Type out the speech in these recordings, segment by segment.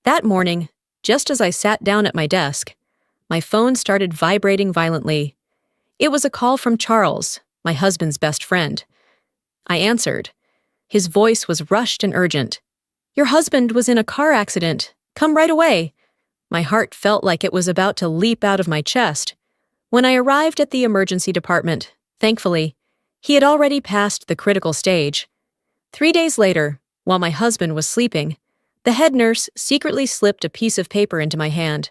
That morning, just as I sat down at my desk, my phone started vibrating violently. It was a call from Charles, my husband's best friend. I answered. His voice was rushed and urgent. "Your husband was in a car accident. Come right away." My heart felt like it was about to leap out of my chest. When I arrived at the emergency department, thankfully, he had already passed the critical stage. 3 days later, while my husband was sleeping, the head nurse secretly slipped a piece of paper into my hand.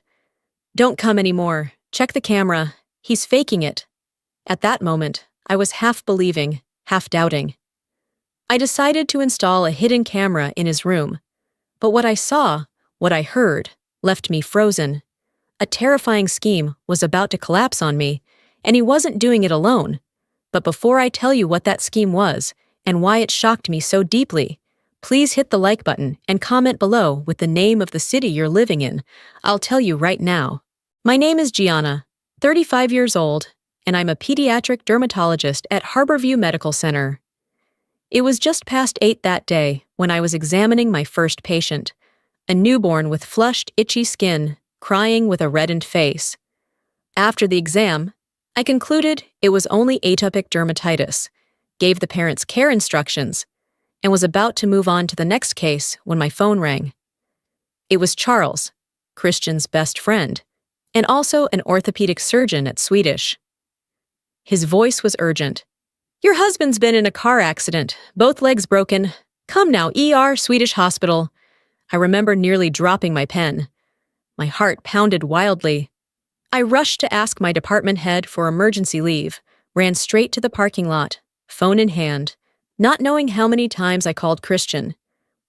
"Don't come anymore. Check the camera. He's faking it." At that moment, I was half believing, half doubting. I decided to install a hidden camera in his room. But what I saw, what I heard, left me frozen. A terrifying scheme was about to collapse on me, and he wasn't doing it alone. But before I tell you what that scheme was, and why it shocked me so deeply, please hit the like button and comment below with the name of the city you're living in. I'll tell you right now. My name is Gianna, 35 years old, and I'm a pediatric dermatologist at Harborview Medical Center. It was just past 8 that day when I was examining my first patient, a newborn with flushed, itchy skin, crying with a reddened face. After the exam, I concluded it was only atopic dermatitis, gave the parents care instructions, and was about to move on to the next case when my phone rang. It was Charles, Christian's best friend, and also an orthopedic surgeon at Swedish. His voice was urgent. "Your husband's been in a car accident, both legs broken. Come now, ER, Swedish hospital." I remember nearly dropping my pen. My heart pounded wildly. I rushed to ask my department head for emergency leave, ran straight to the parking lot, phone in hand, not knowing how many times I called Christian.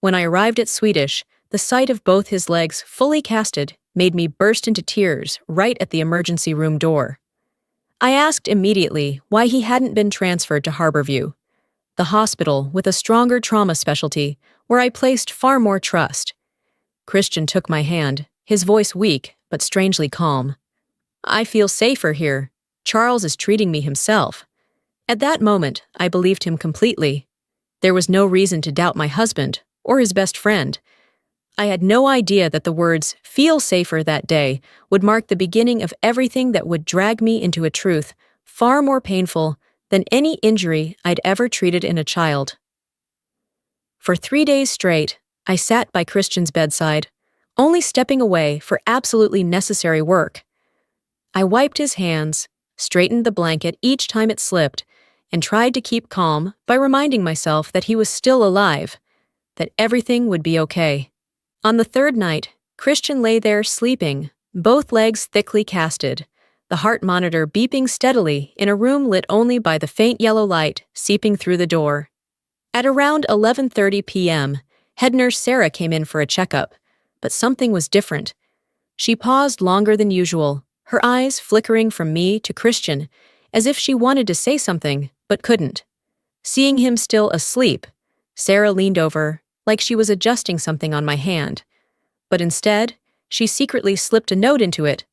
When I arrived at Swedish, the sight of both his legs fully casted made me burst into tears right at the emergency room door. I asked immediately why he hadn't been transferred to Harborview, the hospital with a stronger trauma specialty where I placed far more trust. Christian took my hand, his voice weak but strangely calm. "I feel safer here. Charles is treating me himself." At that moment, I believed him completely. There was no reason to doubt my husband or his best friend. I had no idea that the words "feel safer" that day would mark the beginning of everything that would drag me into a truth far more painful than any injury I'd ever treated in a child. For 3 days straight, I sat by Christian's bedside, only stepping away for absolutely necessary work. I wiped his hands, straightened the blanket each time it slipped, and tried to keep calm by reminding myself that he was still alive, that everything would be okay. On the third night, Christian lay there sleeping, both legs thickly casted, the heart monitor beeping steadily in a room lit only by the faint yellow light seeping through the door. At around 11:30 p.m., head nurse Sarah came in for a checkup, but something was different. She paused longer than usual, her eyes flickering from me to Christian, as if she wanted to say something, but couldn't. Seeing him still asleep, Sarah leaned over, like she was adjusting something on my hand. But instead, she secretly slipped a note into it,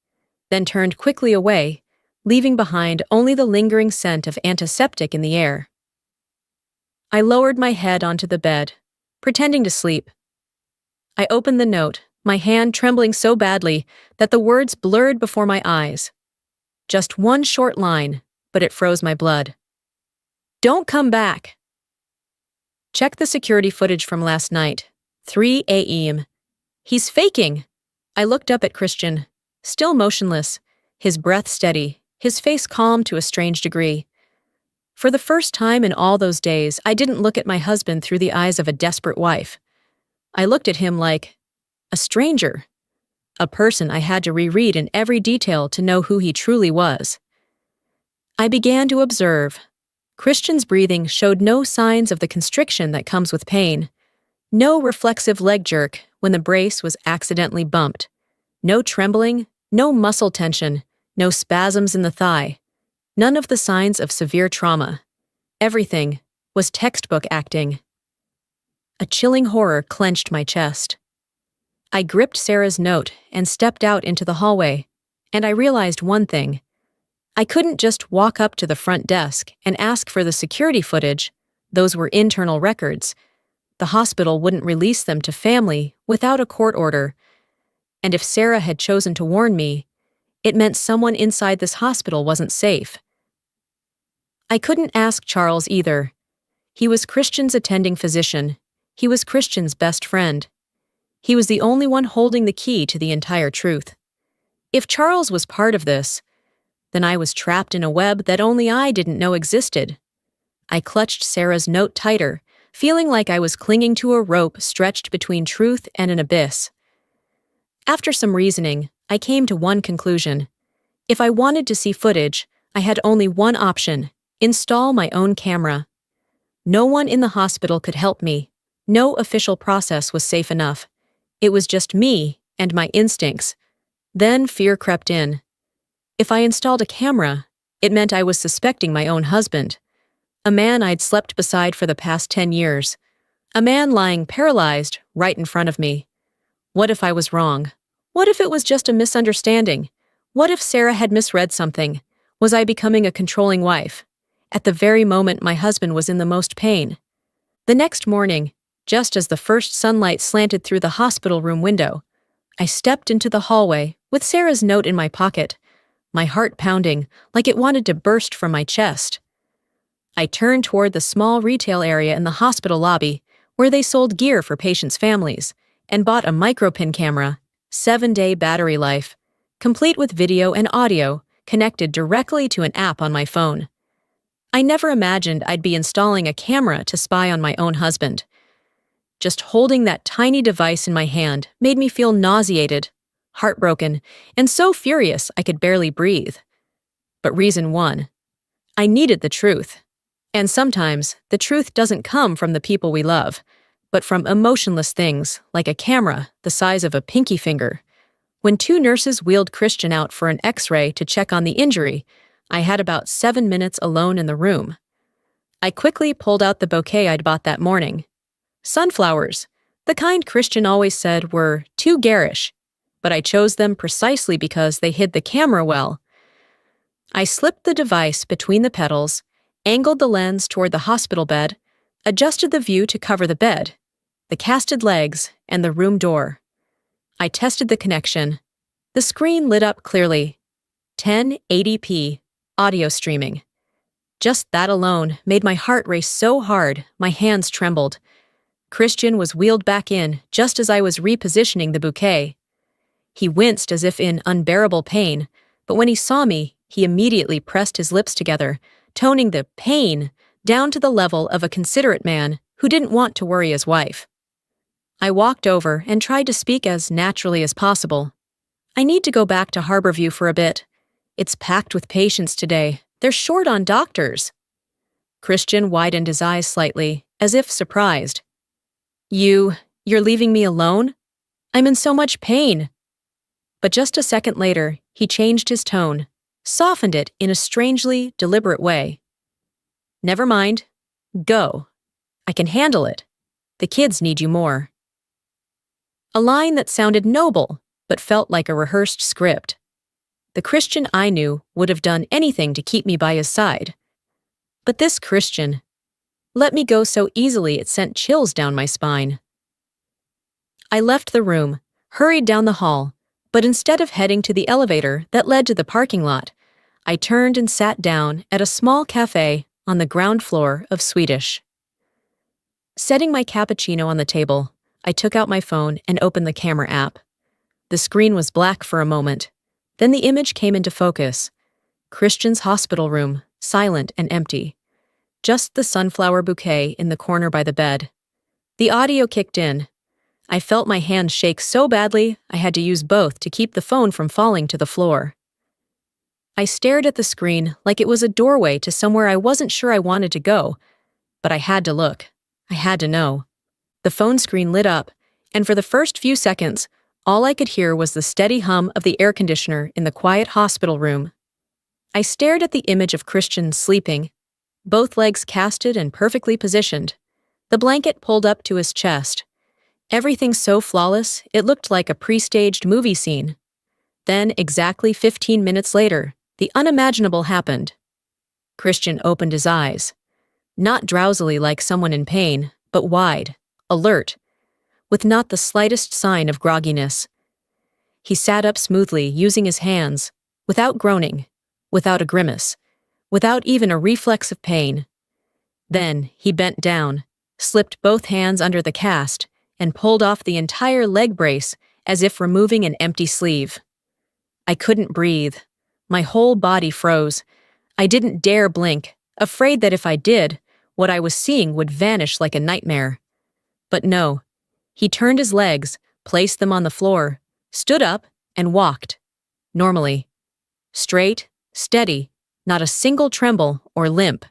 then turned quickly away, leaving behind only the lingering scent of antiseptic in the air. I lowered my head onto the bed, pretending to sleep. I opened the note, my hand trembling so badly that the words blurred before my eyes. Just one short line, but it froze my blood. "Don't come back." Check the security footage from last night, 3 a.m. He's faking. I looked up at Christian, still motionless, his breath steady, his face calm to a strange degree. For the first time in all those days, I didn't look at my husband through the eyes of a desperate wife. I looked at him like a stranger, a person I had to reread in every detail to know who he truly was. I began to observe. Christian's breathing showed no signs of the constriction that comes with pain, no reflexive leg jerk when the brace was accidentally bumped, no trembling, no muscle tension, no spasms in the thigh, none of the signs of severe trauma. Everything was textbook acting. A chilling horror clenched my chest. I gripped Sarah's note and stepped out into the hallway, and I realized one thing. I couldn't just walk up to the front desk and ask for the security footage. Those were internal records. The hospital wouldn't release them to family without a court order, And if Sarah had chosen to warn me, it meant someone inside this hospital wasn't safe. I couldn't ask Charles either. He was Christian's attending physician. He was Christian's best friend. He was the only one holding the key to the entire truth. If Charles was part of this, then I was trapped in a web that only I didn't know existed. I clutched Sarah's note tighter, feeling like I was clinging to a rope stretched between truth and an abyss. After some reasoning, I came to one conclusion. If I wanted to see footage, I had only one option: install my own camera. No one in the hospital could help me. No official process was safe enough. It was just me and my instincts. Then fear crept in. If I installed a camera, it meant I was suspecting my own husband. A man I'd slept beside for the past 10 years. A man lying paralyzed right in front of me. What if I was wrong? What if it was just a misunderstanding? What if Sarah had misread something? Was I becoming a controlling wife? At the very moment my husband was in the most pain. The next morning, just as the first sunlight slanted through the hospital room window, I stepped into the hallway with Sarah's note in my pocket, my heart pounding like it wanted to burst from my chest. I turned toward the small retail area in the hospital lobby where they sold gear for patients' families and bought a micropin camera, 7-day battery life, complete with video and audio connected directly to an app on my phone. I never imagined I'd be installing a camera to spy on my own husband. Just holding that tiny device in my hand made me feel nauseated, heartbroken, and so furious I could barely breathe. But reason won. I needed the truth. And sometimes, the truth doesn't come from the people we love, but from emotionless things like a camera the size of a pinky finger. When 2 nurses wheeled Christian out for an X-ray to check on the injury, I had about 7 minutes alone in the room. I quickly pulled out the bouquet I'd bought that morning. Sunflowers, the kind Christian always said were too garish, but I chose them precisely because they hid the camera well. I slipped the device between the petals, angled the lens toward the hospital bed, adjusted the view to cover the bed, the casted legs, and the room door. I tested the connection. The screen lit up clearly. 1080p, audio streaming. Just that alone made my heart race so hard, my hands trembled. Christian was wheeled back in just as I was repositioning the bouquet. He winced as if in unbearable pain, but when he saw me, he immediately pressed his lips together, toning the pain down to the level of a considerate man who didn't want to worry his wife. I walked over and tried to speak as naturally as possible. I need to go back to Harborview for a bit. It's packed with patients today. They're short on doctors. Christian widened his eyes slightly, as if surprised. You're leaving me alone? I'm in so much pain. But just a second later, he changed his tone, softened it in a strangely deliberate way. Never mind. Go. I can handle it. The kids need you more. A line that sounded noble, but felt like a rehearsed script. The Christian I knew would have done anything to keep me by his side. But this Christian let me go so easily it sent chills down my spine. I left the room, hurried down the hall, but instead of heading to the elevator that led to the parking lot, I turned and sat down at a small cafe on the ground floor of Swedish. Setting my cappuccino on the table, I took out my phone and opened the camera app. The screen was black for a moment. Then the image came into focus. Christian's hospital room, silent and empty. Just the sunflower bouquet in the corner by the bed. The audio kicked in. I felt my hands shake so badly I had to use both to keep the phone from falling to the floor. I stared at the screen like it was a doorway to somewhere I wasn't sure I wanted to go, but I had to look. I had to know. The phone screen lit up, and for the first few seconds, all I could hear was the steady hum of the air conditioner in the quiet hospital room. I stared at the image of Christian sleeping, both legs casted and perfectly positioned, the blanket pulled up to his chest. Everything so flawless, it looked like a pre-staged movie scene. Then, exactly 15 minutes later, the unimaginable happened. Christian opened his eyes. Not drowsily like someone in pain, but wide, alert, with not the slightest sign of grogginess. He sat up smoothly, using his hands, without groaning, without a grimace, without even a reflex of pain. Then he bent down, slipped both hands under the cast, and pulled off the entire leg brace as if removing an empty sleeve. I couldn't breathe. My whole body froze. I didn't dare blink, afraid that if I did, what I was seeing would vanish like a nightmare. But no. He turned his legs, placed them on the floor, stood up, and walked. Normally. Straight, steady, not a single tremble or limp.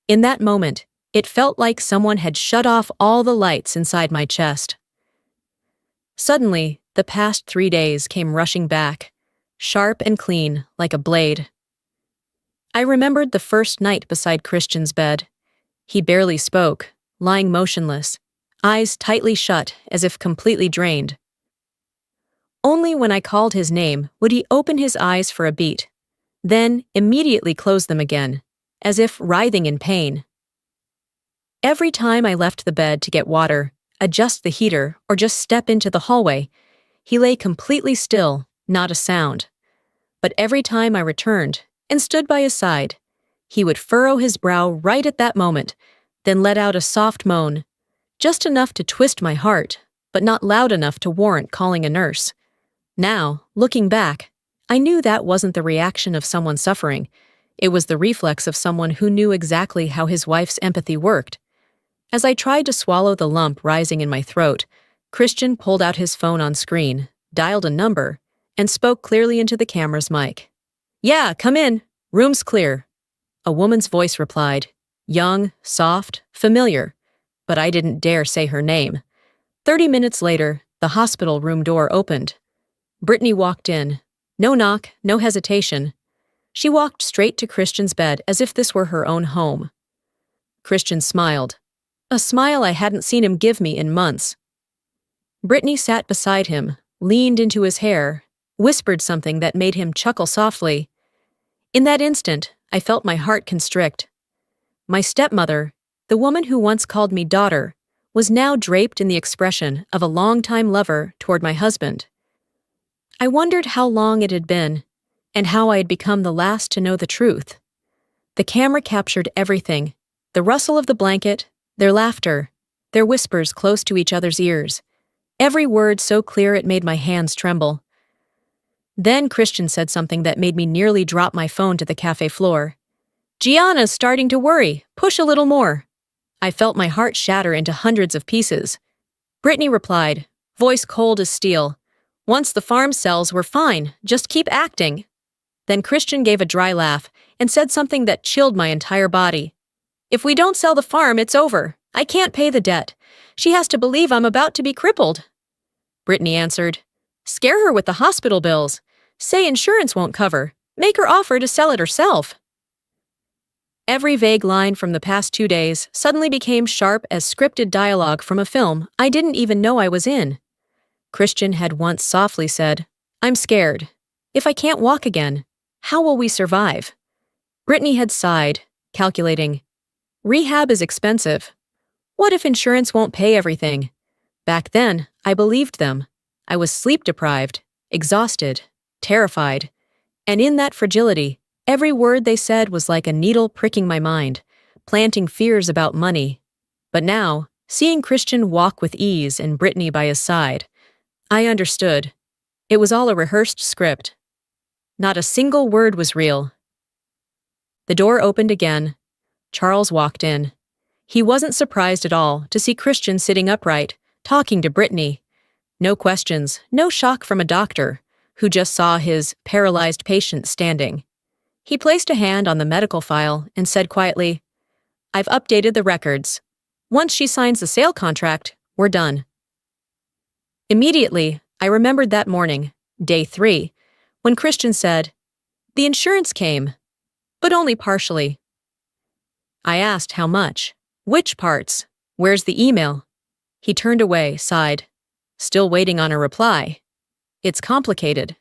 In that moment, it felt like someone had shut off all the lights inside my chest. Suddenly, the past 3 days came rushing back, sharp and clean, like a blade. I remembered the first night beside Christian's bed. He barely spoke, lying motionless, eyes tightly shut as if completely drained. Only when I called his name would he open his eyes for a beat, then immediately close them again, as if writhing in pain. Every time I left the bed to get water, adjust the heater, or just step into the hallway, he lay completely still, not a sound. But every time I returned and stood by his side, he would furrow his brow right at that moment, then let out a soft moan, just enough to twist my heart, but not loud enough to warrant calling a nurse. Now, looking back, I knew that wasn't the reaction of someone suffering. It was the reflex of someone who knew exactly how his wife's empathy worked. As I tried to swallow the lump rising in my throat, Christian pulled out his phone on screen, dialed a number, and spoke clearly into the camera's mic. "Yeah, come in. Room's clear." A woman's voice replied, young, soft, familiar, but I didn't dare say her name. 30 minutes later, the hospital room door opened. Brittany walked in. No knock, no hesitation. She walked straight to Christian's bed as if this were her own home. Christian smiled. A smile I hadn't seen him give me in months. Brittany sat beside him, leaned into his hair, whispered something that made him chuckle softly. In that instant, I felt my heart constrict. My stepmother, the woman who once called me daughter, was now draped in the expression of a longtime lover toward my husband. I wondered how long it had been, and how I had become the last to know the truth. The camera captured everything, the rustle of the blanket, their laughter, their whispers close to each other's ears, every word so clear it made my hands tremble. Then Christian said something that made me nearly drop my phone to the cafe floor. "Gianna's starting to worry. Push a little more." I felt my heart shatter into hundreds of pieces. Brittany replied, voice cold as steel, "Once the farm sells, we're fine. Just keep acting." Then Christian gave a dry laugh and said something that chilled my entire body. "If we don't sell the farm, it's over. I can't pay the debt. She has to believe I'm about to be crippled." Brittany answered, "Scare her with the hospital bills. Say insurance won't cover. Make her offer to sell it herself." Every vague line from the past 2 days suddenly became sharp as scripted dialogue from a film I didn't even know I was in. Christian had once softly said, "I'm scared. If I can't walk again, how will we survive?" Brittany had sighed, calculating, "Rehab is expensive. What if insurance won't pay everything?" Back then, I believed them. I was sleep-deprived, exhausted, terrified, and in that fragility, every word they said was like a needle pricking my mind, planting fears about money. But now, seeing Christian walk with ease and Brittany by his side, I understood. It was all a rehearsed script. Not a single word was real. The door opened again. Charles walked in. He wasn't surprised at all to see Christian sitting upright, talking to Brittany. No questions, no shock from a doctor, who just saw his paralyzed patient standing. He placed a hand on the medical file and said quietly, "I've updated the records. Once she signs the sale contract, we're done." Immediately, I remembered that morning, day 3, when Christian said, "The insurance came, but only partially." I asked how much, which parts, where's the email? He turned away, sighed, still waiting on a reply. It's complicated.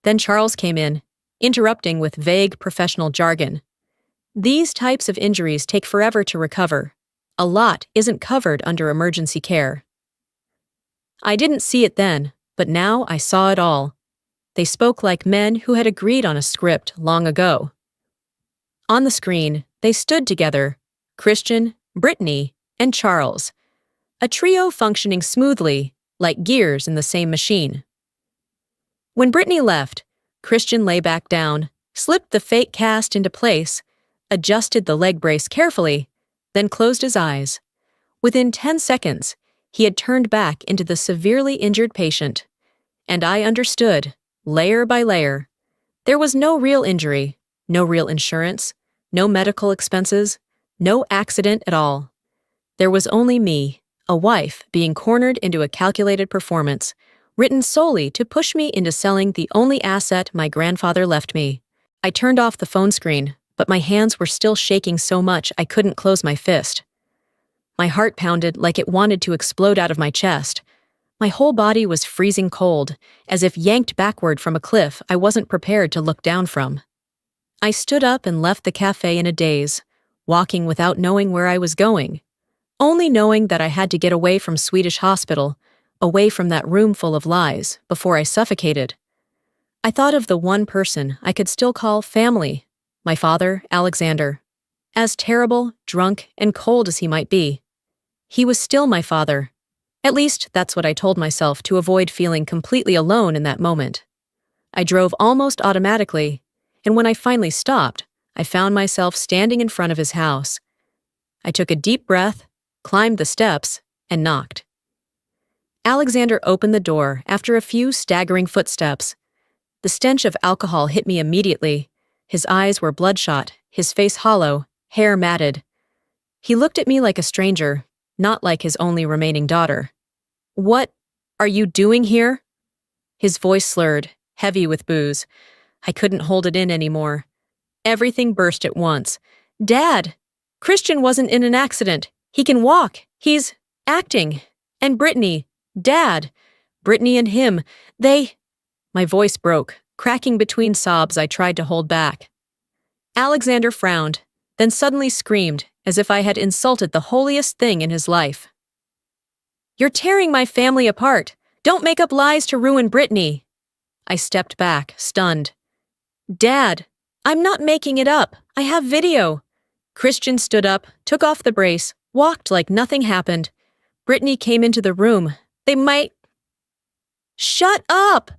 Then Charles came in, interrupting with vague professional jargon. These types of injuries take forever to recover. A lot isn't covered under emergency care. I didn't see it then, But now I saw it all. They spoke like men who had agreed on a script long ago. On the screen, they stood together, Christian, Brittany, and Charles, a trio functioning smoothly, like gears in the same machine. When Brittany left, Christian lay back down, slipped the fake cast into place, adjusted the leg brace carefully, then closed his eyes. Within 10 seconds, he had turned back into the severely injured patient. And I understood, layer by layer. There was no real injury, no real insurance, no medical expenses, no accident at all. There was only me, a wife being cornered into a calculated performance, written solely to push me into selling the only asset my grandfather left me. I turned off the phone screen, but my hands were still shaking so much I couldn't close my fist. My heart pounded like it wanted to explode out of my chest. My whole body was freezing cold, as if yanked backward from a cliff I wasn't prepared to look down from. I stood up and left the cafe in a daze, walking without knowing where I was going, only knowing that I had to get away from Swedish Hospital, away from that room full of lies, before I suffocated. I thought of the one person I could still call family, my father, Alexander. As terrible, drunk, and cold as he might be, he was still my father. At least, that's what I told myself to avoid feeling completely alone in that moment. I drove almost automatically, and when I finally stopped, I found myself standing in front of his house. I took a deep breath, climbed the steps, and knocked. Alexander opened the door after a few staggering footsteps. The stench of alcohol hit me immediately. His eyes were bloodshot, his face hollow, hair matted. He looked at me like a stranger, not like his only remaining daughter. "What are you doing here?" His voice slurred, heavy with booze. I couldn't hold it in anymore. Everything burst at once. "Dad! Christian wasn't in an accident. He can walk. He's acting. And Brittany. Dad! Brittany and him. They—" My voice broke, cracking between sobs I tried to hold back. Alexander frowned, then suddenly screamed, as if I had insulted the holiest thing in his life. "You're tearing my family apart. Don't make up lies to ruin Brittany." I stepped back, stunned. "Dad, I'm not making it up. I have video." Christian stood up, took off the brace, walked like nothing happened. Brittany came into the room. "They might—" "Shut up!"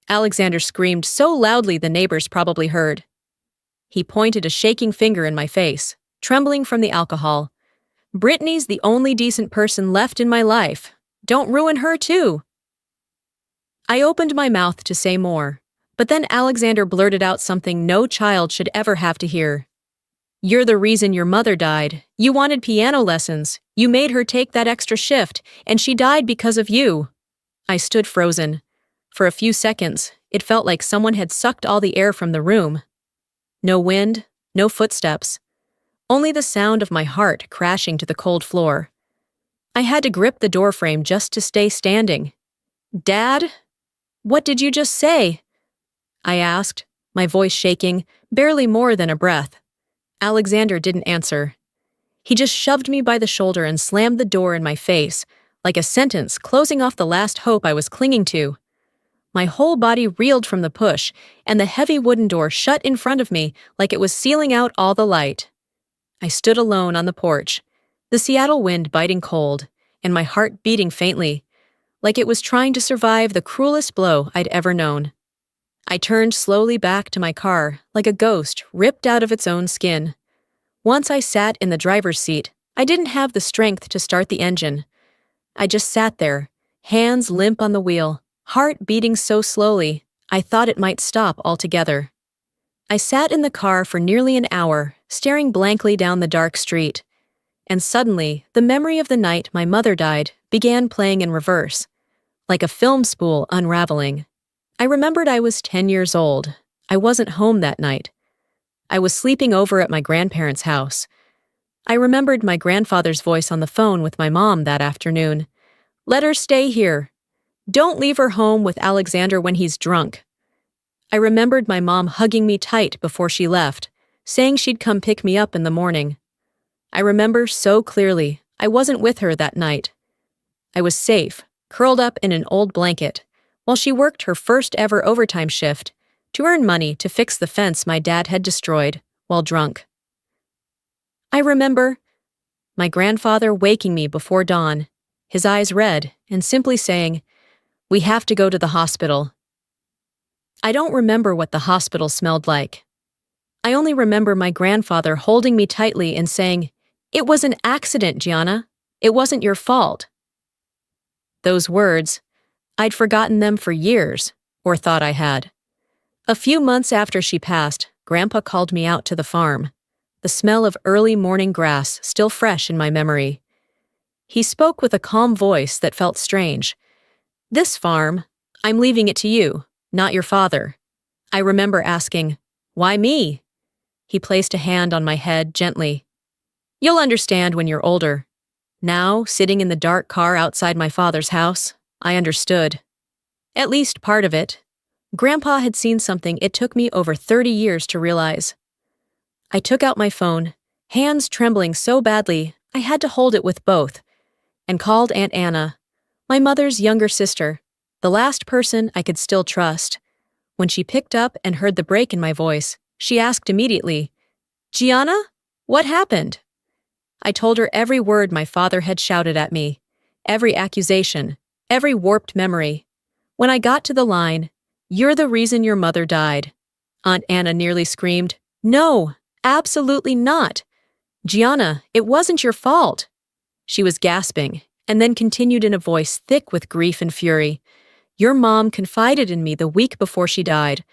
Alexander screamed so loudly the neighbors probably heard. He pointed a shaking finger in my face, trembling from the alcohol. "Brittany's the only decent person left in my life. Don't ruin her too." I opened my mouth to say more, but then Alexander blurted out something no child should ever have to hear. "You're the reason your mother died. You wanted piano lessons. You made her take that extra shift, and she died because of you." I stood frozen. For a few seconds, it felt like someone had sucked all the air from the room. No wind, no footsteps. Only the sound of my heart crashing to the cold floor. I had to grip the doorframe just to stay standing. "Dad? What did you just say?" I asked, my voice shaking, barely more than a breath. Alexander didn't answer. He just shoved me by the shoulder and slammed the door in my face, like a sentence closing off the last hope I was clinging to. My whole body reeled from the push, and the heavy wooden door shut in front of me like it was sealing out all the light. I stood alone on the porch, the Seattle wind biting cold, and my heart beating faintly, like it was trying to survive the cruelest blow I'd ever known. I turned slowly back to my car, like a ghost ripped out of its own skin. Once I sat in the driver's seat, I didn't have the strength to start the engine. I just sat there, hands limp on the wheel, heart beating so slowly, I thought it might stop altogether. I sat in the car for nearly an hour, staring blankly down the dark street. And suddenly, the memory of the night my mother died began playing in reverse, like a film spool unraveling. I remembered I was 10 years old. I wasn't home that night. I was sleeping over at my grandparents' house. I remembered my grandfather's voice on the phone with my mom that afternoon. "Let her stay here. Don't leave her home with Alexander when he's drunk." I remembered my mom hugging me tight before she left, saying she'd come pick me up in the morning. I remember so clearly I wasn't with her that night. I was safe, curled up in an old blanket, while she worked her first ever overtime shift to earn money to fix the fence my dad had destroyed while drunk. I remember my grandfather waking me before dawn, his eyes red, and simply saying, "We have to go to the hospital." I don't remember what the hospital smelled like. I only remember my grandfather holding me tightly and saying, "It was an accident, Gianna. It wasn't your fault." Those words, I'd forgotten them for years, or thought I had. A few months after she passed, Grandpa called me out to the farm, the smell of early morning grass still fresh in my memory. He spoke with a calm voice that felt strange. "This farm, I'm leaving it to you, not your father." I remember asking, "Why me?" He placed a hand on my head gently. "You'll understand when you're older." Now, sitting in the dark car outside my father's house, I understood. At least part of it. Grandpa had seen something it took me over 30 years to realize. I took out my phone, hands trembling so badly I had to hold it with both, and called Aunt Anna, my mother's younger sister, the last person I could still trust. When she picked up and heard the break in my voice, she asked immediately, "Gianna, what happened?" I told her every word my father had shouted at me, every accusation, every warped memory. When I got to the line, "You're the reason your mother died," Aunt Anna nearly screamed, "No, absolutely not. Gianna, it wasn't your fault." She was gasping, and then continued in a voice thick with grief and fury. "Your mom confided in me the week before she died.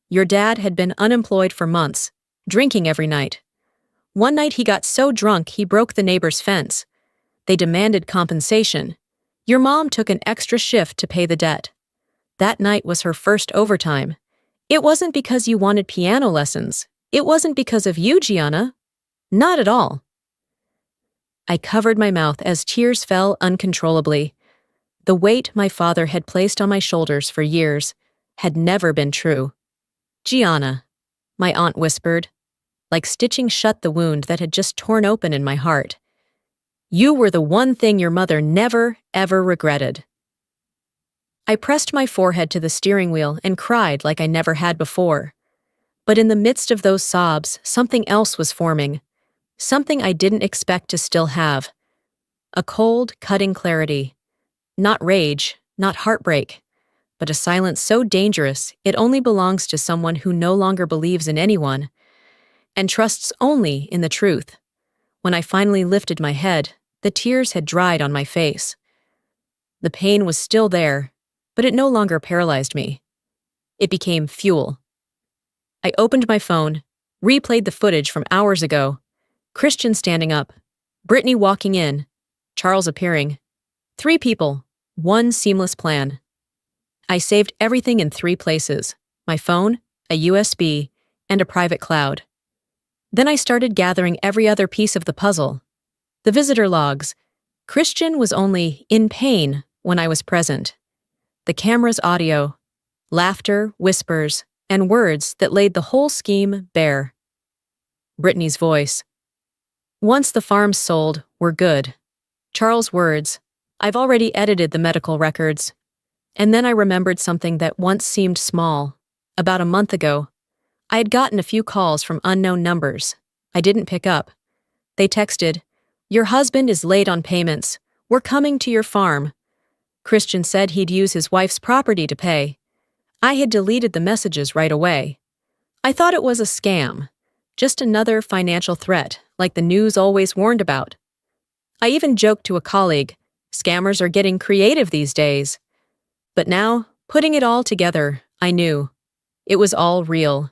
Your dad had been unemployed for months, drinking every night. One night he got so drunk he broke the neighbor's fence. They demanded compensation. Your mom took an extra shift to pay the debt. That night was her first overtime. It wasn't because you wanted piano lessons. It wasn't because of you, Gianna. Not at all." I covered my mouth as tears fell uncontrollably. The weight my father had placed on my shoulders for years had never been true. "Gianna," my aunt whispered, like stitching shut the wound that had just torn open in my heart. "You were the one thing your mother never, ever regretted." I pressed my forehead to the steering wheel and cried like I never had before. But in the midst of those sobs, something else was forming. Something I didn't expect to still have. A cold, cutting clarity. Not rage, not heartbreak, but a silence so dangerous it only belongs to someone who no longer believes in anyone and trusts only in the truth. When I finally lifted my head, the tears had dried on my face. The pain was still there, but it no longer paralyzed me. It became fuel. I opened my phone, replayed the footage from hours ago. Christian standing up, Brittany walking in, Charles appearing. 3 people, 1 seamless plan. I saved everything in 3 places: my phone, a USB, and a private cloud. Then I started gathering every other piece of the puzzle. The visitor logs. Christian was only in pain when I was present. The camera's audio, laughter, whispers, and words that laid the whole scheme bare. Brittany's voice. "Once the farm's sold, we're good." Charles' words. "I've already edited the medical records." And then I remembered something that once seemed small. About a month ago, I had gotten a few calls from unknown numbers. I didn't pick up. They texted, "Your husband is late on payments. We're coming to your farm." Christian said he'd use his wife's property to pay. I had deleted the messages right away. I thought it was a scam, just another financial threat, like the news always warned about. I even joked to a colleague, "Scammers are getting creative these days." But now, putting it all together, I knew. It was all real.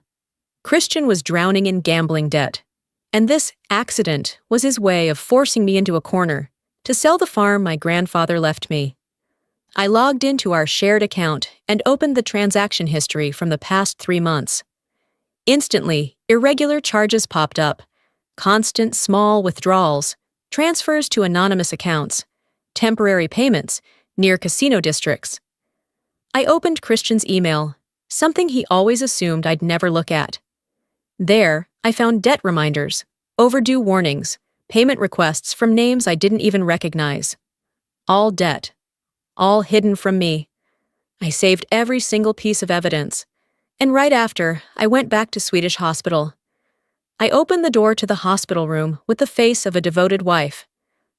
Christian was drowning in gambling debt, and this accident was his way of forcing me into a corner to sell the farm my grandfather left me. I logged into our shared account and opened the transaction history from the past 3 months. Instantly, irregular charges popped up, constant small withdrawals, transfers to anonymous accounts, temporary payments near casino districts. I opened Christian's email, something he always assumed I'd never look at. There, I found debt reminders, overdue warnings, payment requests from names I didn't even recognize. All debt. All hidden from me. I saved every single piece of evidence. And right after, I went back to Swedish Hospital. I opened the door to the hospital room with the face of a devoted wife.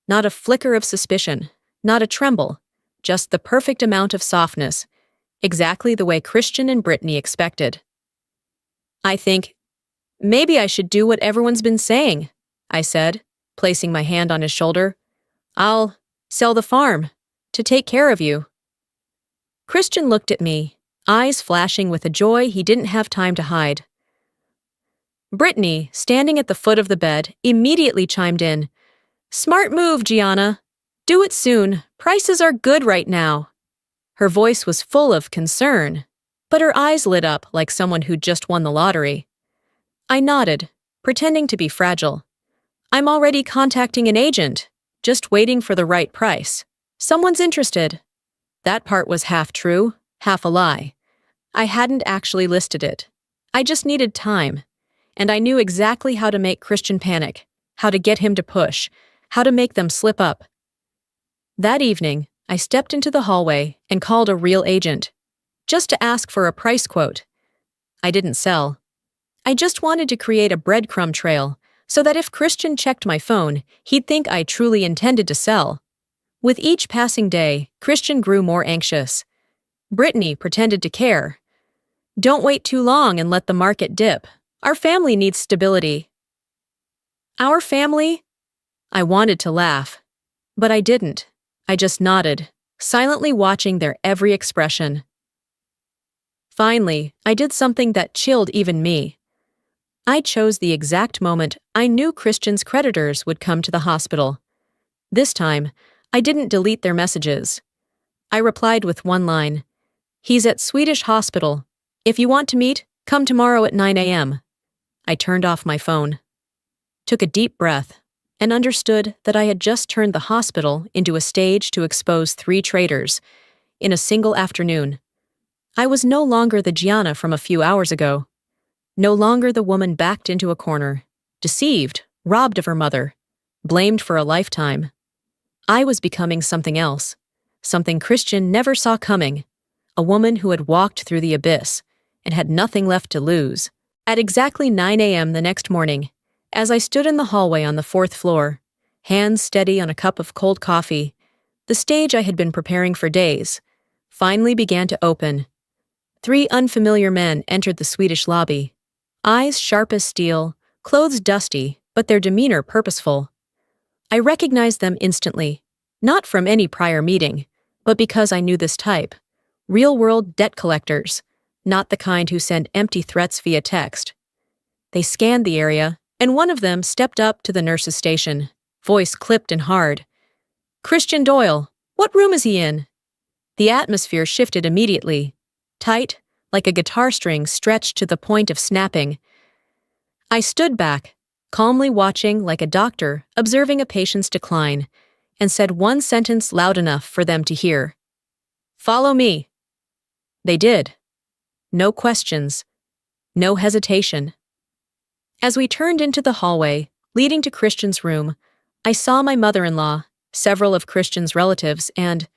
Not a flicker of suspicion, not a tremble, just the perfect amount of softness, exactly the way Christian and Brittany expected. I think, maybe I should do what everyone's been saying, I said, placing my hand on his shoulder. I'll sell the farm to take care of you. Christian looked at me, eyes flashing with a joy he didn't have time to hide. Brittany, standing at the foot of the bed, immediately chimed in. Smart move, Gianna. Do it soon. Prices are good right now. Her voice was full of concern, but her eyes lit up like someone who'd just won the lottery. I nodded, pretending to be fragile. I'm already contacting an agent, just waiting for the right price. Someone's interested. That part was half true, half a lie. I hadn't actually listed it. I just needed time, and I knew exactly how to make Christian panic, how to get him to push, how to make them slip up. That evening, I stepped into the hallway and called a real agent, just to ask for a price quote. I didn't sell. I just wanted to create a breadcrumb trail so that if Christian checked my phone, he'd think I truly intended to sell. With each passing day, Christian grew more anxious. Brittany pretended to care. Don't wait too long and let the market dip. Our family needs stability. Our family? I wanted to laugh, but I didn't. I just nodded, silently watching their every expression. Finally, I did something that chilled even me. I chose the exact moment I knew Christian's creditors would come to the hospital. This time, I didn't delete their messages. I replied with one line. He's at Swedish Hospital. If you want to meet, come tomorrow at 9 a.m. I turned off my phone, took a deep breath, and understood that I had just turned the hospital into a stage to expose 3 traitors in a single afternoon. I was no longer the Gianna from a few hours ago. No longer the woman backed into a corner, deceived, robbed of her mother, blamed for a lifetime. I was becoming something else, something Christian never saw coming, a woman who had walked through the abyss and had nothing left to lose. At exactly 9 a.m. the next morning, as I stood in the hallway on the 4th floor, hands steady on a cup of cold coffee, the stage I had been preparing for days finally began to open. 3 unfamiliar men entered the Swedish lobby, eyes sharp as steel, clothes dusty, but their demeanor purposeful. I recognized them instantly, not from any prior meeting, but because I knew this type. Real-world debt collectors, not the kind who send empty threats via text. They scanned the area, and one of them stepped up to the nurse's station, voice clipped and hard. Christian Doyle, what room is he in? The atmosphere shifted immediately, tight, like a guitar string stretched to the point of snapping. I stood back, calmly watching like a doctor observing a patient's decline, and said one sentence loud enough for them to hear. Follow me. They did. No questions. No hesitation. As we turned into the hallway, leading to Christian's room, I saw my mother-in-law, several of Christian's relatives, and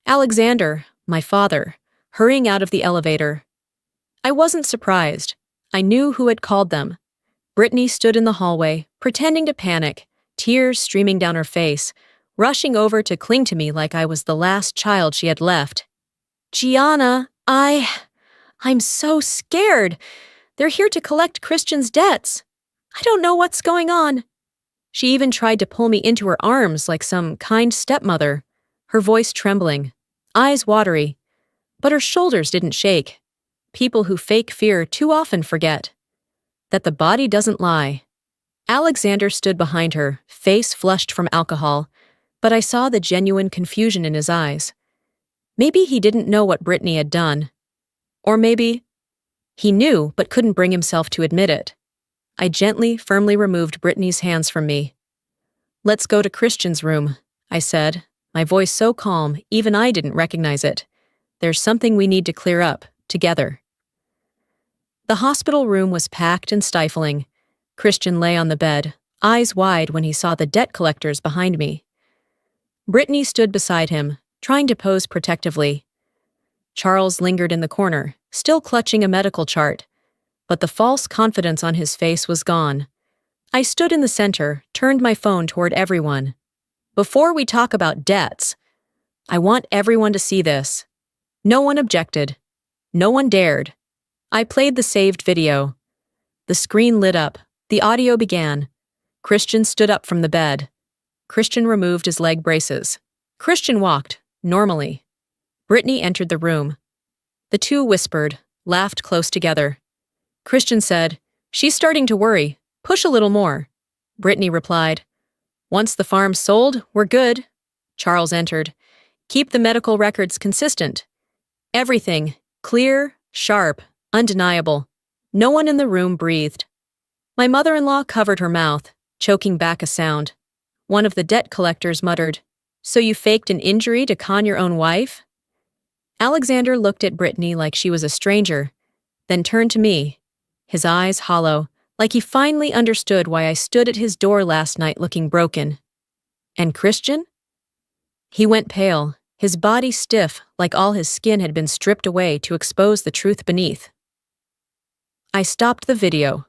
Alexander, my father, hurrying out of the elevator. I wasn't surprised. I knew who had called them. Brittany stood in the hallway, pretending to panic, tears streaming down her face, rushing over to cling to me like I was the last child she had left. Gianna, I'm so scared. They're here to collect Christian's debts. I don't know what's going on. She even tried to pull me into her arms like some kind stepmother, her voice trembling, eyes watery. But her shoulders didn't shake. People who fake fear too often forget that the body doesn't lie. Alexander stood behind her, face flushed from alcohol, but I saw the genuine confusion in his eyes. Maybe he didn't know what Brittany had done. Or maybe he knew but couldn't bring himself to admit it. I gently, firmly removed Brittany's hands from me. Let's go to Christian's room, I said, my voice so calm even I didn't recognize it. There's something we need to clear up, together. The hospital room was packed and stifling. Christian lay on the bed, eyes wide when he saw the debt collectors behind me. Brittany stood beside him, trying to pose protectively. Charles lingered in the corner, still clutching a medical chart, but the false confidence on his face was gone. I stood in the center, turned my phone toward everyone. Before we talk about debts, I want everyone to see this. No one objected. No one dared. I played the saved video. The screen lit up. The audio began. Christian stood up from the bed. Christian removed his leg braces. Christian walked, normally. Brittany entered the room. The two whispered, laughed close together. Christian said, "She's starting to worry. Push a little more." Brittany replied, "Once the farm's sold, we're good." Charles entered. "Keep the medical records consistent. Everything, clear, sharp, undeniable." No one in the room breathed. My mother-in-law covered her mouth, choking back a sound. One of the debt collectors muttered, "So you faked an injury to con your own wife?" Alexander looked at Brittany like she was a stranger, then turned to me, his eyes hollow, like he finally understood why I stood at his door last night looking broken. "And Christian?" He went pale, his body stiff like all his skin had been stripped away to expose the truth beneath. I stopped the video.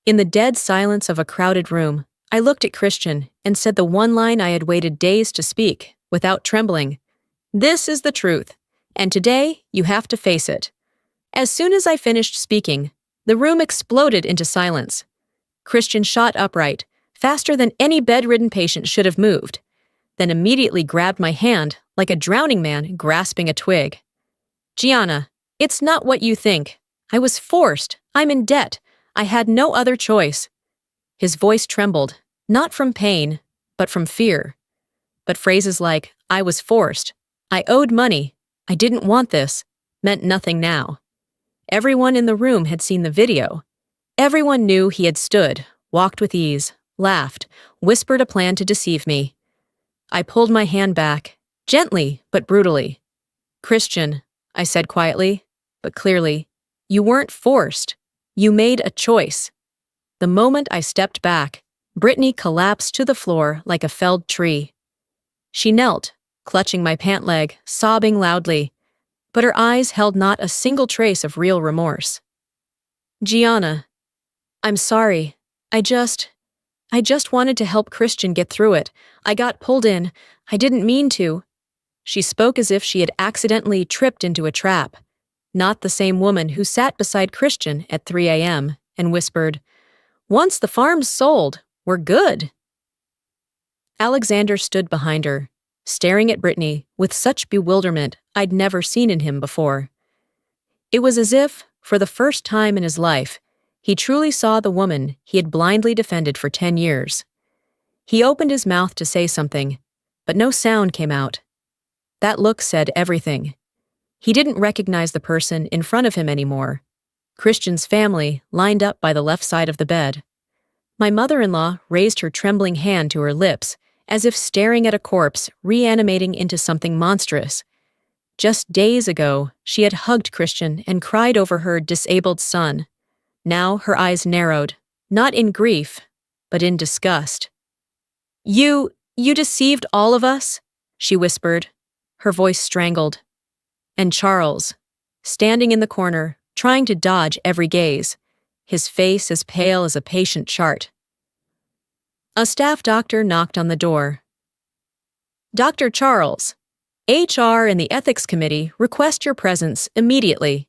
In the dead silence of a crowded room, I looked at Christian and said the one line I had waited days to speak, without trembling. "This is the truth, and today you have to face it." As soon as I finished speaking, the room exploded into silence. Christian shot upright, faster than any bedridden patient should have moved, then immediately grabbed my hand like a drowning man grasping a twig. "Gianna, it's not what you think. I was forced. I'm in debt. I had no other choice." His voice trembled, not from pain, but from fear. But phrases like, "I was forced," "I owed money," "I didn't want this," meant nothing now. Everyone in the room had seen the video. Everyone knew he had stood, walked with ease, laughed, whispered a plan to deceive me. I pulled my hand back, gently but brutally. "Christian," I said quietly, but clearly, "you weren't forced. You made a choice." The moment I stepped back, Brittany collapsed to the floor like a felled tree. She knelt, clutching my pant leg, sobbing loudly, but her eyes held not a single trace of real remorse. "Gianna, I'm sorry. I just wanted to help Christian get through it. I got pulled in. I didn't mean to." She spoke as if she had accidentally tripped into a trap. Not the same woman who sat beside Christian at 3 a.m. and whispered, "Once the farm's sold, we're good." Alexander stood behind her, staring at Brittany with such bewilderment I'd never seen in him before. It was as if, for the first time in his life, he truly saw the woman he had blindly defended for 10 years. He opened his mouth to say something, but no sound came out. That look said everything. He didn't recognize the person in front of him anymore. Christian's family lined up by the left side of the bed. My mother-in-law raised her trembling hand to her lips, as if staring at a corpse reanimating into something monstrous. Just days ago, she had hugged Christian and cried over her disabled son. Now her eyes narrowed, not in grief, but in disgust. You deceived all of us," she whispered, her voice strangled. And Charles, standing in the corner, trying to dodge every gaze, his face as pale as a patient chart. A staff doctor knocked on the door. "Dr. Charles, HR and the Ethics Committee request your presence immediately."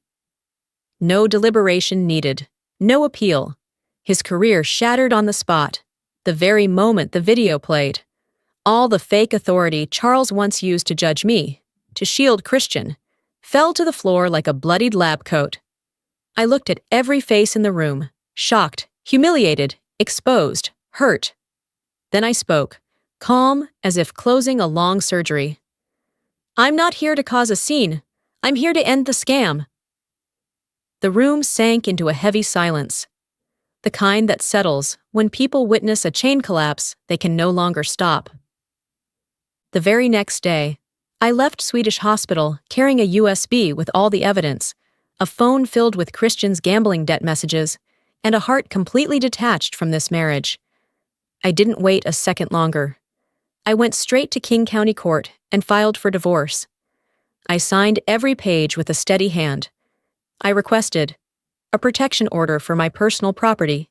No deliberation needed, no appeal. His career shattered on the spot, the very moment the video played. All the fake authority Charles once used to judge me, to shield Christian, fell to the floor like a bloodied lab coat. I looked at every face in the room, shocked, humiliated, exposed, hurt. Then I spoke, calm as if closing a long surgery. "I'm not here to cause a scene. I'm here to end the scam." The room sank into a heavy silence, the kind that settles when people witness a chain collapse they can no longer stop. The very next day, I left Swedish Hospital carrying a USB with all the evidence, a phone filled with Christian's gambling debt messages, and a heart completely detached from this marriage. I didn't wait a second longer. I went straight to King County Court and filed for divorce. I signed every page with a steady hand. I requested a protection order for my personal property,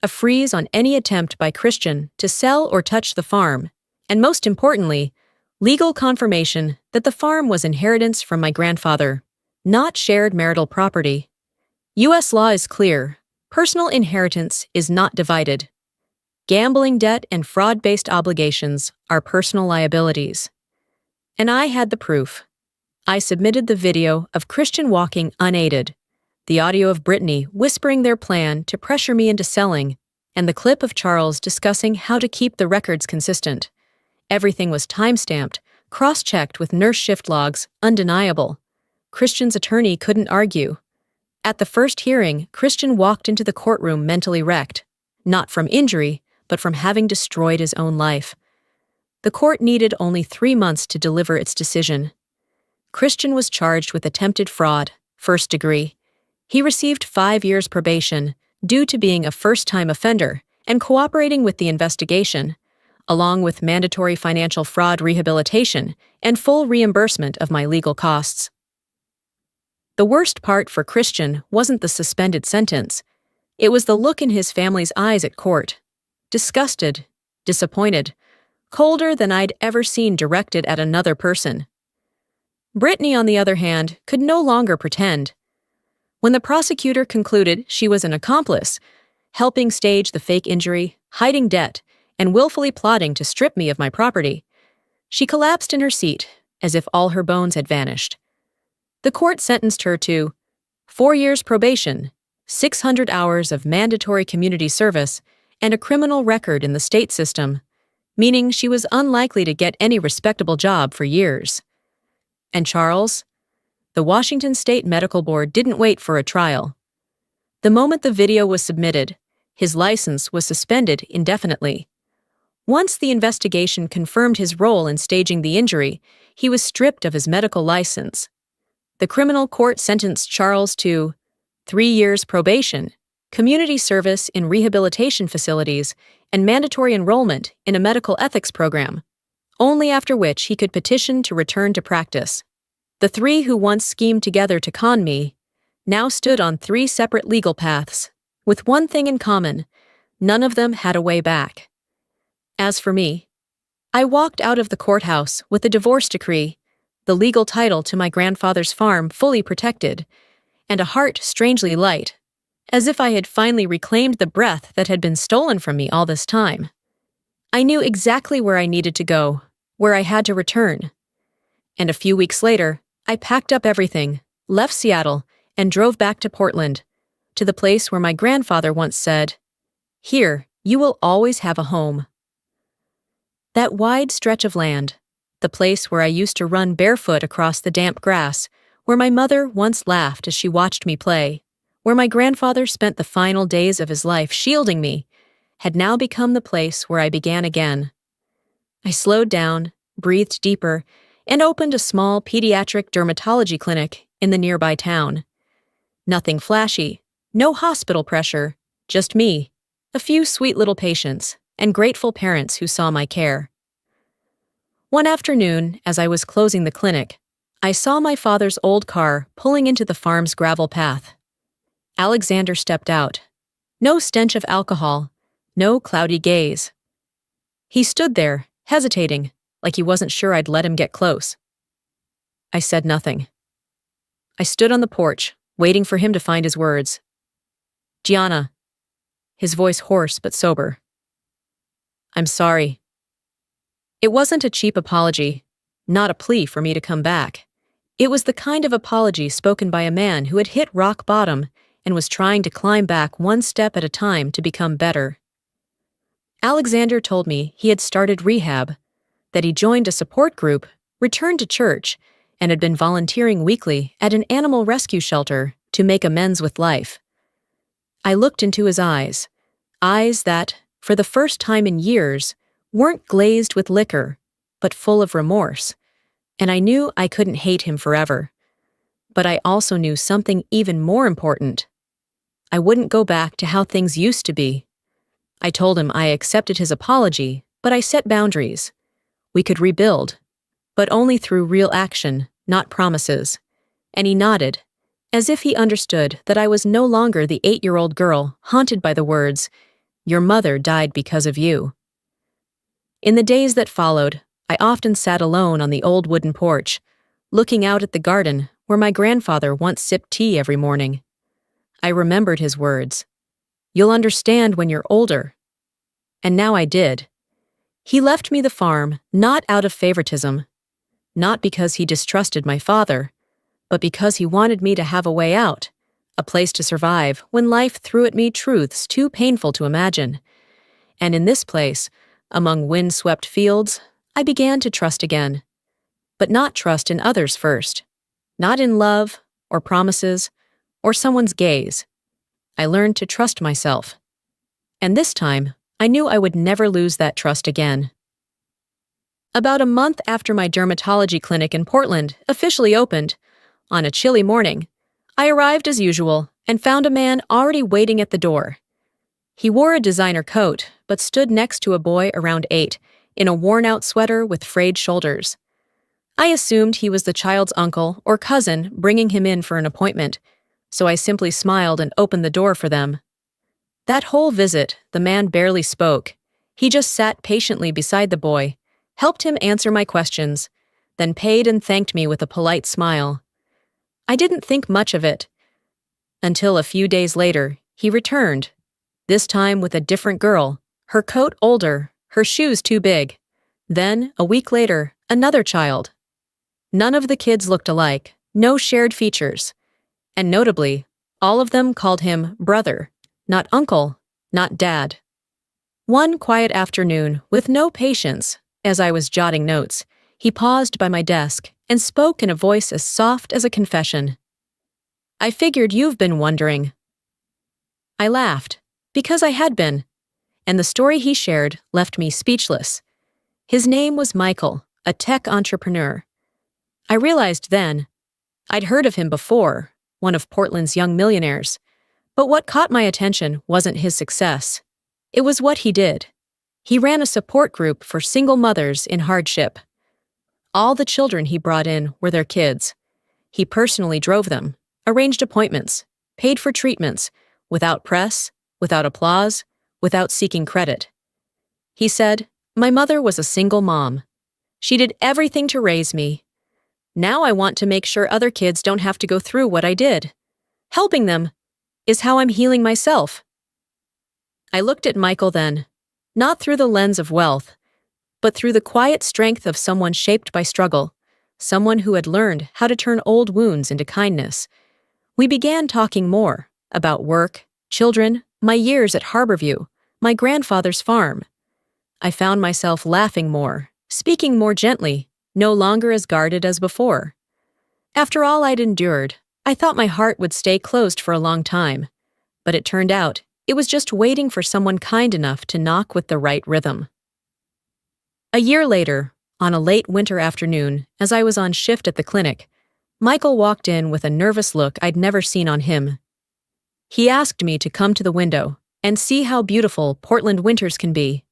a freeze on any attempt by Christian to sell or touch the farm, and most importantly, legal confirmation that the farm was inheritance from my grandfather, not shared marital property. U.S. law is clear. Personal inheritance is not divided. Gambling debt and fraud-based obligations are personal liabilities. And I had the proof. I submitted the video of Christian walking unaided, the audio of Brittany whispering their plan to pressure me into selling, and the clip of Charles discussing how to keep the records consistent. Everything was time-stamped, cross-checked with nurse shift logs, undeniable. Christian's attorney couldn't argue. At the first hearing, Christian walked into the courtroom mentally wrecked, not from injury, but from having destroyed his own life. The court needed only 3 months to deliver its decision. Christian was charged with attempted fraud, first degree. He received 5 years probation due to being a first-time offender and cooperating with the investigation, along with mandatory financial fraud rehabilitation and full reimbursement of my legal costs. The worst part for Christian wasn't the suspended sentence. It was the look in his family's eyes at court. Disgusted, disappointed, colder than I'd ever seen directed at another person. Brittany, on the other hand, could no longer pretend. When the prosecutor concluded she was an accomplice, helping stage the fake injury, hiding debt, and willfully plotting to strip me of my property, she collapsed in her seat, as if all her bones had vanished. The court sentenced her to 4 years probation, 600 hours of mandatory community service, and a criminal record in the state system, meaning she was unlikely to get any respectable job for years. And Charles? The Washington State Medical Board didn't wait for a trial. The moment the video was submitted, his license was suspended indefinitely. Once the investigation confirmed his role in staging the injury, he was stripped of his medical license. The criminal court sentenced Charles to 3 years probation, community service in rehabilitation facilities, and mandatory enrollment in a medical ethics program, only after which he could petition to return to practice. The 3 who once schemed together to con me now stood on 3 separate legal paths, with one thing in common: none of them had a way back. As for me, I walked out of the courthouse with a divorce decree, the legal title to my grandfather's farm fully protected, and a heart strangely light, as if I had finally reclaimed the breath that had been stolen from me all this time. I knew exactly where I needed to go, where I had to return. And a few weeks later, I packed up everything, left Seattle, and drove back to Portland, to the place where my grandfather once said, "Here, you will always have a home." That wide stretch of land, the place where I used to run barefoot across the damp grass, where my mother once laughed as she watched me play, where my grandfather spent the final days of his life shielding me, had now become the place where I began again. I slowed down, breathed deeper, and opened a small pediatric dermatology clinic in the nearby town. Nothing flashy, no hospital pressure, just me, a few sweet little patients, and grateful parents who saw my care. One afternoon, as I was closing the clinic, I saw my father's old car pulling into the farm's gravel path. Alexander stepped out. No stench of alcohol, no cloudy gaze. He stood there, hesitating, like he wasn't sure I'd let him get close. I said nothing. I stood on the porch, waiting for him to find his words. "Gianna," his voice hoarse but sober. "I'm sorry." It wasn't a cheap apology, not a plea for me to come back. It was the kind of apology spoken by a man who had hit rock bottom and was trying to climb back one step at a time to become better. Alexander told me he had started rehab, that he joined a support group, returned to church, and had been volunteering weekly at an animal rescue shelter to make amends with life. I looked into his eyes that, for the first time in years, weren't glazed with liquor, but full of remorse, and I knew I couldn't hate him forever. But I also knew something even more important. I wouldn't go back to how things used to be. I told him I accepted his apology, but I set boundaries. We could rebuild, but only through real action, not promises. And he nodded, as if he understood that I was no longer the 8-year-old girl haunted by the words, "Your mother died because of you." In the days that followed, I often sat alone on the old wooden porch, looking out at the garden where my grandfather once sipped tea every morning. I remembered his words, "You'll understand when you're older." And now I did. He left me the farm not out of favoritism, not because he distrusted my father, but because he wanted me to have a way out, a place to survive when life threw at me truths too painful to imagine. And in this place, among wind-swept fields, I began to trust again. But not trust in others first. Not in love, or promises, or someone's gaze. I learned to trust myself. And this time, I knew I would never lose that trust again. About a month after my dermatology clinic in Portland officially opened, on a chilly morning, I arrived as usual and found a man already waiting at the door. He wore a designer coat, but stood next to a boy around 8, in a worn-out sweater with frayed shoulders. I assumed he was the child's uncle or cousin bringing him in for an appointment, so I simply smiled and opened the door for them. That whole visit, the man barely spoke. He just sat patiently beside the boy, helped him answer my questions, then paid and thanked me with a polite smile. I didn't think much of it. Until a few days later, he returned, this time with a different girl, her coat older, her shoes too big. Then, a week later, another child. None of the kids looked alike, no shared features. And notably, all of them called him brother, not uncle, not dad. One quiet afternoon, with no patience, as I was jotting notes, he paused by my desk and spoke in a voice as soft as a confession. "I figured you've been wondering." I laughed, because I had been, and the story he shared left me speechless. His name was Michael, a tech entrepreneur. I realized then, I'd heard of him before, one of Portland's young millionaires, but what caught my attention wasn't his success. It was what he did. He ran a support group for single mothers in hardship. All the children he brought in were their kids. He personally drove them, arranged appointments, paid for treatments, without press, without applause, without seeking credit. He said, "My mother was a single mom. She did everything to raise me. Now I want to make sure other kids don't have to go through what I did. Helping them is how I'm healing myself." I looked at Michael then, not through the lens of wealth, but through the quiet strength of someone shaped by struggle, someone who had learned how to turn old wounds into kindness. We began talking more about work, children, my years at Harborview, my grandfather's farm. I found myself laughing more, speaking more gently, no longer as guarded as before. After all I'd endured, I thought my heart would stay closed for a long time, but it turned out it was just waiting for someone kind enough to knock with the right rhythm. A year later, on a late winter afternoon, as I was on shift at the clinic, Michael walked in with a nervous look I'd never seen on him. He asked me to come to the window and see how beautiful Portland winters can be.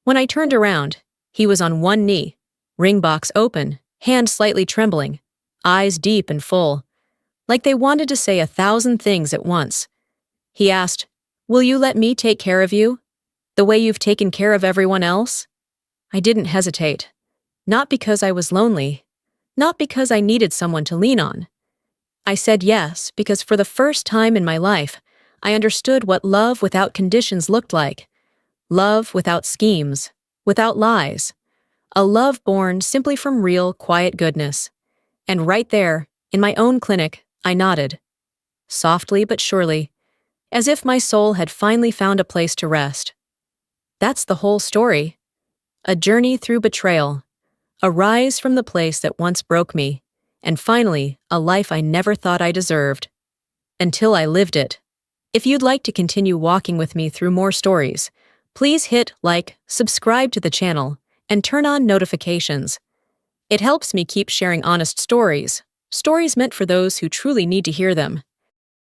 When I turned around, he was on one knee, ring box open, hand slightly trembling, eyes deep and full, like they wanted to say 1,000 things at once. He asked, "Will you let me take care of you, the way you've taken care of everyone else?" I didn't hesitate. Not because I was lonely, not because I needed someone to lean on. I said yes because for the first time in my life, I understood what love without conditions looked like. Love without schemes, without lies. A love born simply from real, quiet goodness. And right there, in my own clinic, I nodded. Softly but surely, as if my soul had finally found a place to rest. That's the whole story. A journey through betrayal, a rise from the place that once broke me, and finally, a life I never thought I deserved. Until I lived it. If you'd like to continue walking with me through more stories, please hit like, subscribe to the channel, and turn on notifications. It helps me keep sharing honest stories meant for those who truly need to hear them.